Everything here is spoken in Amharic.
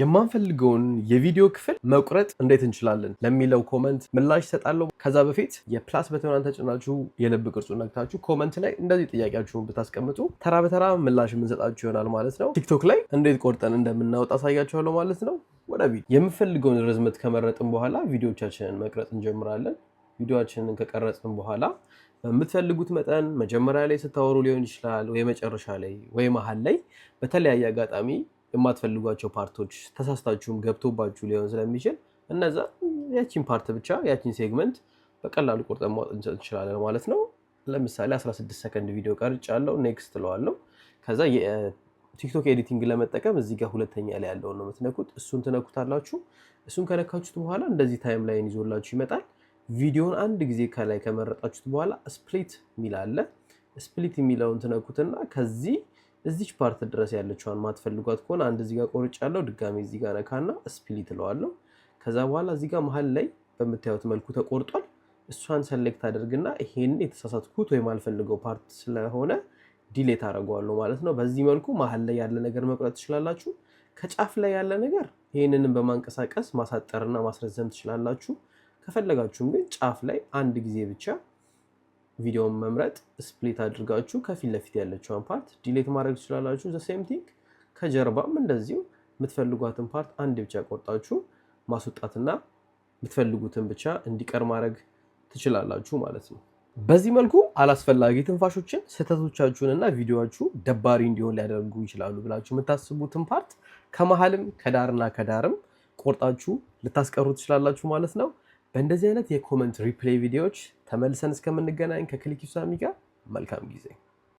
የማንፈልገውን የቪዲዮ ክፍል መቁረጥ እንዴት እንችላለን ለሚለው ኮመንት ምላሽ ሰጣለሁ። ከዛ በፊት የፕላስ በተናን ተጭናችሁ የልብ ቅርጹን ነክታችሁ ኮመንት ላይ እንደዚህ ጥያቄያችሁን ብታስቀምጡ ተራ በተራ ምላሽ የምንሰጣችሁ ይሆናል ማለት ነው። ቲክቶክ ላይ እንዴት ቆርጠን እንደምናወጣ አሳያችኋለሁ ማለት ነው። ወደ ቪዲዮ የምፈልገውን ርዝመት ከመረጥን በኋላ ቪዲዮዎቻችንን መቅረጽ እንጀምራለን። ቪዲዮአችንን ከቀረጽን በኋላ በምትፈልጉት መጠን መጀመሪያ ላይ ስታወሩ ሊሆን ይችላል ወይ መጨረሻ ላይ ወይ መሃል ላይ በተለያየ አጋጣሚ የማትፈልጓቸው ፓርቶች ተሳስታችሁም ገብቶባችሁ ሊሆን ስለሚችል እነዛ ያቺን ፓርት ብቻ ያቺን ሴግመንት በቀላሉ ቆርጠን ማውጣት እንችላለን ማለት ነው። ለምሳሌ 16 ሰከንድ ቪዲዮ ቀርጫለሁ፣ ኔክስት እለዋለሁ። ከዛ የቲክቶክ ኤዲቲንግ ለመጠቀም እዚህ ጋር ሁለተኛ ላይ ያለውን ነው የምትነኩት። እሱን ትነኩታላችሁ። እሱን ከነካችሁት በኋላ እንደዚህ ታይም ላይን ይዞላችሁ ይመጣል። ቪዲዮን አንድ ጊዜ ከላይ ከመረጣችሁት በኋላ ስፕሊት የሚል አለ። ስፕሊት የሚለውን ትነኩትና ከዚህ እዚች ፓርት ድረስ ያለችዋን ማትፈልጓት ከሆነ አንድ እዚህ ጋር ቆርጫለሁ፣ ድጋሚ እዚህ ጋር ነካና ስፕሊት እለዋለሁ። ከዛ በኋላ እዚህ ጋር መሀል ላይ በምታዩት መልኩ ተቆርጧል። እሷን ሰሌክት አድርግና ይሄን የተሳሳትኩት ወይ ማልፈልገው ፓርት ስለሆነ ዲሌት አደርገዋለሁ ማለት ነው። በዚህ መልኩ መሀል ላይ ያለ ነገር መቁረጥ ትችላላችሁ። ከጫፍ ላይ ያለ ነገር ይሄንንም በማንቀሳቀስ ማሳጠርና ማስረዘም ትችላላችሁ። ከፈለጋችሁም ግን ጫፍ ላይ አንድ ጊዜ ብቻ ቪዲዮውን መምረጥ ስፕሊት አድርጋችሁ ከፊት ለፊት ያለችውን ፓርት ዲሌት ማድረግ ትችላላችሁ። ዘ ሴም ቲንግ ከጀርባም እንደዚሁ የምትፈልጓትን ፓርት አንድ ብቻ ቆርጣችሁ ማስወጣትና የምትፈልጉትን ብቻ እንዲቀር ማድረግ ትችላላችሁ ማለት ነው። በዚህ መልኩ አላስፈላጊ ትንፋሾችን፣ ስህተቶቻችሁንና ቪዲዮአችሁ ደባሪ እንዲሆን ሊያደርጉ ይችላሉ ብላችሁ የምታስቡትን ፓርት ከመሃልም ከዳርና ከዳርም ቆርጣችሁ ልታስቀሩ ትችላላችሁ ማለት ነው። በእንደዚህ አይነት የኮመንት ሪፕሌይ ቪዲዮዎች ተመልሰን እስከምንገናኝ ከክሊክ ዩሳሚ ጋር መልካም ጊዜ